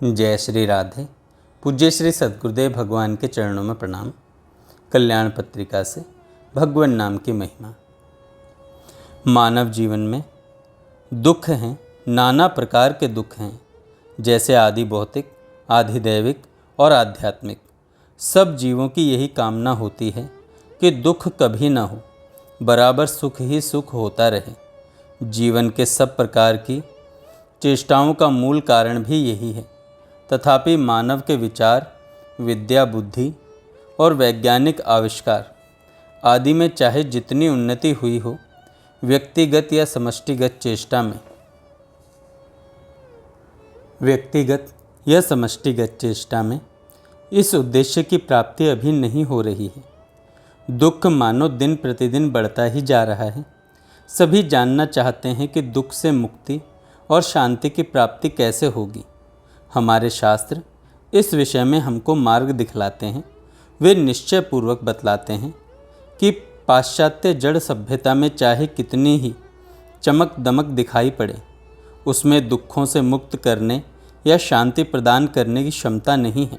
जय श्री राधे। पूज्य श्री सद्गुरुदेव भगवान के चरणों में प्रणाम। कल्याण पत्रिका से भगवान नाम की महिमा। मानव जीवन में दुख हैं, नाना प्रकार के दुख हैं, जैसे आदि भौतिक, आदि दैविक और आध्यात्मिक। सब जीवों की यही कामना होती है कि दुख कभी न हो, बराबर सुख ही सुख होता रहे। जीवन के सब प्रकार की चेष्टाओं का मूल कारण भी यही है। तथापि मानव के विचार, विद्या, बुद्धि और वैज्ञानिक आविष्कार आदि में चाहे जितनी उन्नति हुई हो, व्यक्तिगत या समष्टिगत चेष्टा में इस उद्देश्य की प्राप्ति अभी नहीं हो रही है। दुख मानो दिन प्रतिदिन बढ़ता ही जा रहा है। सभी जानना चाहते हैं कि दुख से मुक्ति और शांति की प्राप्ति कैसे होगी। हमारे शास्त्र इस विषय में हमको मार्ग दिखलाते हैं। वे निश्चय पूर्वक बतलाते हैं कि पाश्चात्य जड़ सभ्यता में चाहे कितनी ही चमक दमक दिखाई पड़े, उसमें दुखों से मुक्त करने या शांति प्रदान करने की क्षमता नहीं है।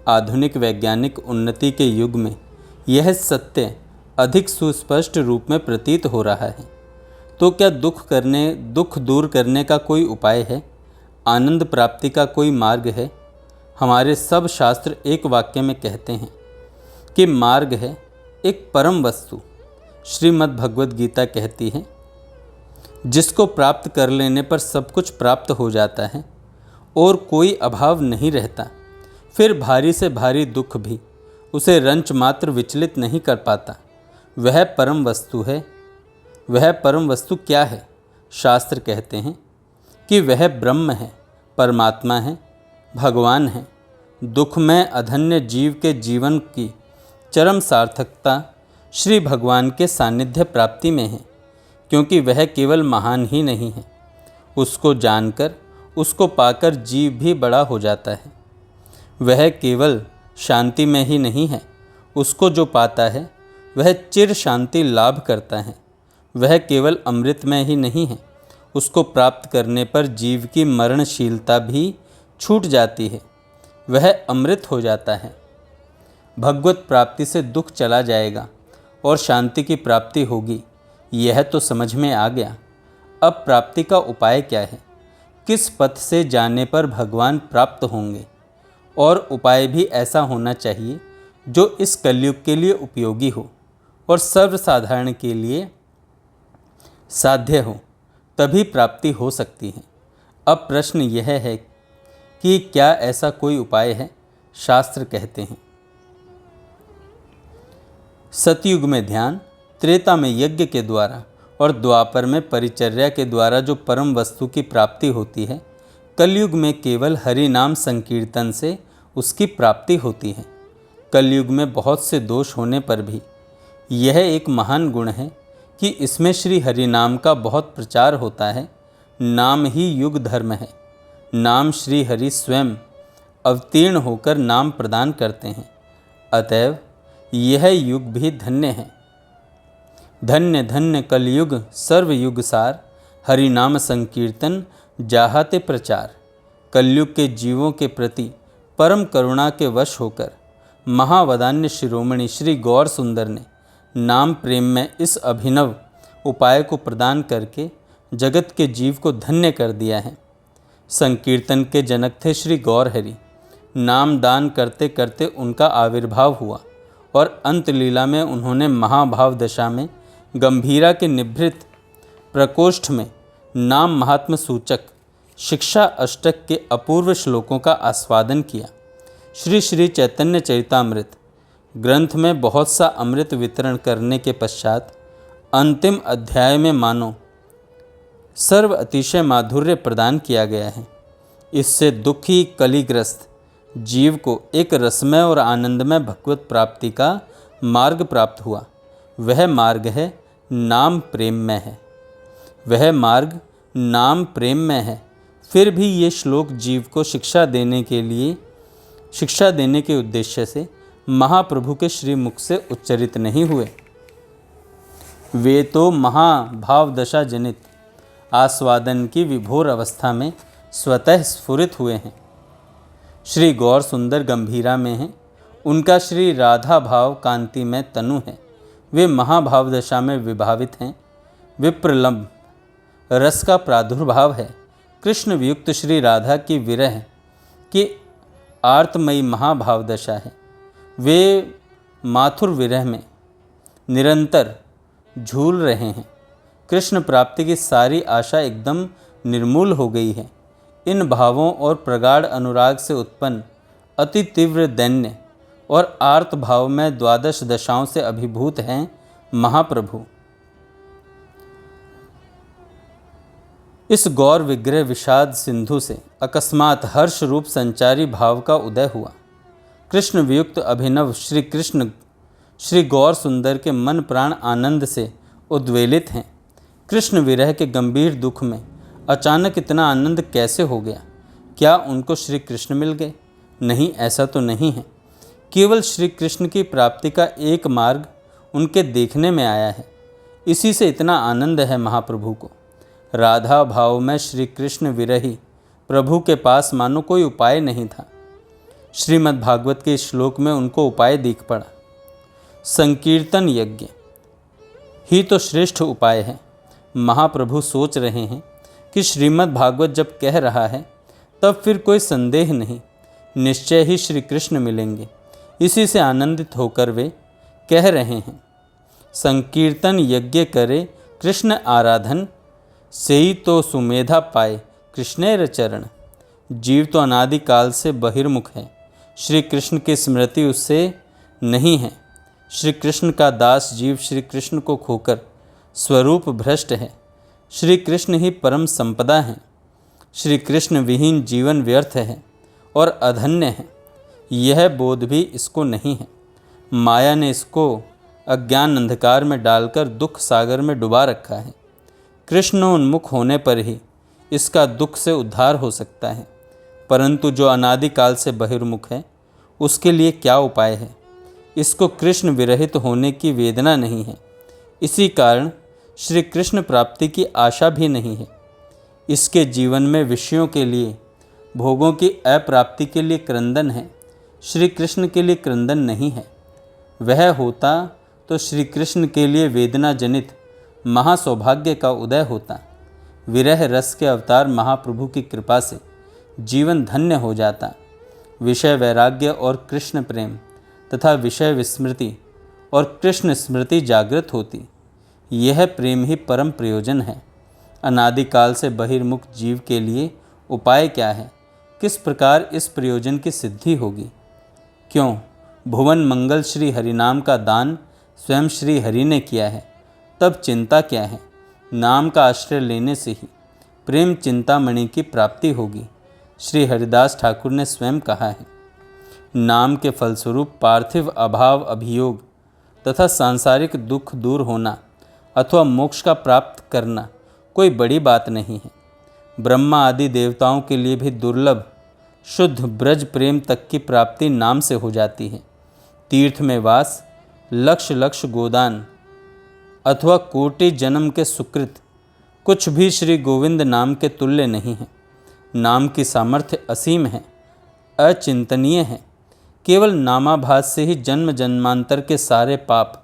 आधुनिक वैज्ञानिक उन्नति के युग में यह सत्य अधिक सुस्पष्ट रूप में प्रतीत हो रहा है। तो क्या दुख दूर करने का कोई उपाय है? आनंद प्राप्ति का कोई मार्ग है? हमारे सब शास्त्र एक वाक्य में कहते हैं कि मार्ग है एक परम वस्तु। श्रीमद् भगवद गीता कहती है, जिसको प्राप्त कर लेने पर सब कुछ प्राप्त हो जाता है और कोई अभाव नहीं रहता। फिर भारी से भारी दुख भी उसे रंच मात्र विचलित नहीं कर पाता। वह परम वस्तु है। वह परम वस्तु क्या है? शास्त्र कहते हैं कि वह ब्रह्म है, परमात्मा है, भगवान है। दुख में अधन्य जीव के जीवन की चरम सार्थकता श्री भगवान के सानिध्य प्राप्ति में है, क्योंकि वह केवल महान ही नहीं है, उसको जानकर, उसको पाकर जीव भी बड़ा हो जाता है। वह केवल शांति में ही नहीं है, उसको जो पाता है वह चिर शांति लाभ करता है। वह केवल अमृत में ही नहीं है, उसको प्राप्त करने पर जीव की मरणशीलता भी छूट जाती है, वह अमृत हो जाता है। भगवत प्राप्ति से दुख चला जाएगा और शांति की प्राप्ति होगी, यह तो समझ में आ गया। अब प्राप्ति का उपाय क्या है? किस पथ से जाने पर भगवान प्राप्त होंगे? और उपाय भी ऐसा होना चाहिए जो इस कलयुग के लिए उपयोगी हो और सर्वसाधारण के लिए साध्य हो, तभी प्राप्ति हो सकती है। अब प्रश्न यह है कि क्या ऐसा कोई उपाय है? शास्त्र कहते हैं, सतयुग में ध्यान, त्रेता में यज्ञ के द्वारा और द्वापर में परिचर्या के द्वारा जो परम वस्तु की प्राप्ति होती है, कलयुग में केवल हरि नाम संकीर्तन से उसकी प्राप्ति होती है। कलयुग में बहुत से दोष होने पर भी यह एक महान गुण है कि इसमें श्री हरि नाम का बहुत प्रचार होता है। नाम ही युग धर्म है। नाम श्री हरि स्वयं अवतीर्ण होकर नाम प्रदान करते हैं। अतएव यह युग भी धन्य है। धन्य धन्य कलयुग सर्वयुग सार, हरि नाम संकीर्तन जाहते प्रचार। कलयुग के जीवों के प्रति परम करुणा के वश होकर महावदान्य शिरोमणि श्री गौर सुंदर ने नाम प्रेम में इस अभिनव उपाय को प्रदान करके जगत के जीव को धन्य कर दिया है। संकीर्तन के जनक थे श्री गौर हरि। नाम दान करते करते उनका आविर्भाव हुआ और अंत लीला में उन्होंने महाभाव दशा में गंभीरा के निभृत प्रकोष्ठ में नाम महात्म सूचक शिक्षा अष्टक के अपूर्व श्लोकों का आस्वादन किया। श्री श्री चैतन्य चरितामृत ग्रंथ में बहुत सा अमृत वितरण करने के पश्चात अंतिम अध्याय में मानो सर्व अतिशय माधुर्य प्रदान किया गया है। इससे दुखी कलिग्रस्त जीव को एक रसमय और आनंदमय भगवत प्राप्ति का मार्ग प्राप्त हुआ। वह मार्ग है नाम प्रेम में है। वह मार्ग नाम प्रेम में है। फिर भी ये श्लोक जीव को शिक्षा देने के उद्देश्य से महाप्रभु के श्रीमुख से उच्चरित नहीं हुए। वे तो महाभाव दशा जनित आस्वादन की विभोर अवस्था में स्वतः स्फुरित हुए हैं। श्री गौर सुंदर गंभीरा में हैं, उनका श्री राधा भाव कांति में तनु है। वे महाभाव दशा में विभावित हैं, विप्रलंब रस का प्रादुर्भाव है। कृष्ण वियुक्त श्री राधा की विरह की आर्तमयी महाभाव दशा है। वे माथुर विरह में निरंतर झूल रहे हैं। कृष्ण प्राप्ति की सारी आशा एकदम निर्मूल हो गई है। इन भावों और प्रगाढ़ अनुराग से उत्पन्न अति तीव्र दैन्य और आर्त भाव में द्वादश दशाओं से अभिभूत हैं महाप्रभु। इस गौर विग्रह विषाद सिंधु से अकस्मात हर्ष रूप संचारी भाव का उदय हुआ। कृष्ण वियुक्त अभिनव श्री कृष्ण श्री गौर सुंदर के मन प्राण आनंद से उद्वेलित हैं। कृष्ण विरह के गंभीर दुख में अचानक इतना आनंद कैसे हो गया? क्या उनको श्री कृष्ण मिल गए? नहीं, ऐसा तो नहीं है। केवल श्री कृष्ण की प्राप्ति का एक मार्ग उनके देखने में आया है, इसी से इतना आनंद है महाप्रभु को। राधा भाव में श्री कृष्ण विरही प्रभु के पास मानो कोई उपाय नहीं था। श्रीमद् भागवत के श्लोक में उनको उपाय दिख पड़ा। संकीर्तन यज्ञ ही तो श्रेष्ठ उपाय है। महाप्रभु सोच रहे हैं कि श्रीमद् भागवत जब कह रहा है तब फिर कोई संदेह नहीं, निश्चय ही श्री कृष्ण मिलेंगे। इसी से आनंदित होकर वे कह रहे हैं, संकीर्तन यज्ञ करे कृष्ण आराधन, सेई तो सुमेधा पाए कृष्णेर चरण। जीव तो अनादिकाल से बहिर्मुख है, श्री कृष्ण की स्मृति उससे नहीं है। श्री कृष्ण का दास जीव श्री कृष्ण को खोकर स्वरूप भ्रष्ट है। श्री कृष्ण ही परम संपदा हैं। श्री कृष्ण विहीन जीवन व्यर्थ है और अधन्य है। यह बोध भी इसको नहीं है। माया ने इसको अज्ञान अंधकार में डालकर दुख सागर में डुबा रखा है। कृष्णोन्मुख होने पर ही इसका दुख से उद्धार हो सकता है, परंतु जो अनादिकाल से बहिर्मुख है उसके लिए क्या उपाय है? इसको कृष्ण विरहित होने की वेदना नहीं है, इसी कारण श्री कृष्ण प्राप्ति की आशा भी नहीं है। इसके जीवन में विषयों के लिए, भोगों की अप्राप्ति के लिए क्रंदन है, श्री कृष्ण के लिए क्रंदन नहीं है। वह होता तो श्री कृष्ण के लिए वेदना जनित महासौभाग्य का उदय होता। विरह रस के अवतार महाप्रभु की कृपा से जीवन धन्य हो जाता। विषय वैराग्य और कृष्ण प्रेम तथा विषय विस्मृति और कृष्ण स्मृति जागृत होती। यह प्रेम ही परम प्रयोजन है। अनादिकाल से बहिर्मुख जीव के लिए उपाय क्या है? किस प्रकार इस प्रयोजन की सिद्धि होगी? क्यों? भुवन मंगल श्री हरिनाम का दान स्वयं श्री हरि ने किया है, तब चिंता क्या है? नाम का आश्रय लेने से ही प्रेम चिंतामणि की प्राप्ति होगी। श्री हरिदास ठाकुर ने स्वयं कहा है, नाम के फलस्वरूप पार्थिव अभाव अभियोग तथा सांसारिक दुख दूर होना अथवा मोक्ष का प्राप्त करना कोई बड़ी बात नहीं है। ब्रह्मा आदि देवताओं के लिए भी दुर्लभ शुद्ध ब्रज प्रेम तक की प्राप्ति नाम से हो जाती है। तीर्थ में वास, लक्ष लक्ष गोदान अथवा कोटि जन्म के सुकृत कुछ भी श्री गोविंद नाम के तुल्य नहीं है। नाम की सामर्थ्य असीम है, अचिंतनीय है। केवल नामाभास से ही जन्म जन्मांतर के सारे पाप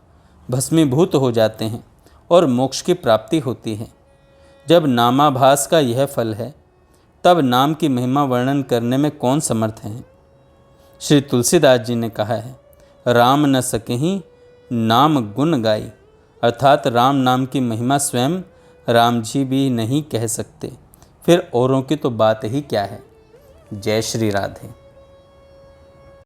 भस्मीभूत हो जाते हैं और मोक्ष की प्राप्ति होती है। जब नामाभास का यह फल है, तब नाम की महिमा वर्णन करने में कौन समर्थ है? श्री तुलसीदास जी ने कहा है, राम न सकहीं नाम गुण गाई, अर्थात राम नाम की महिमा स्वयं राम जी भी नहीं कह सकते, फिर औरों की तो बात ही क्या है। जय श्री राधे।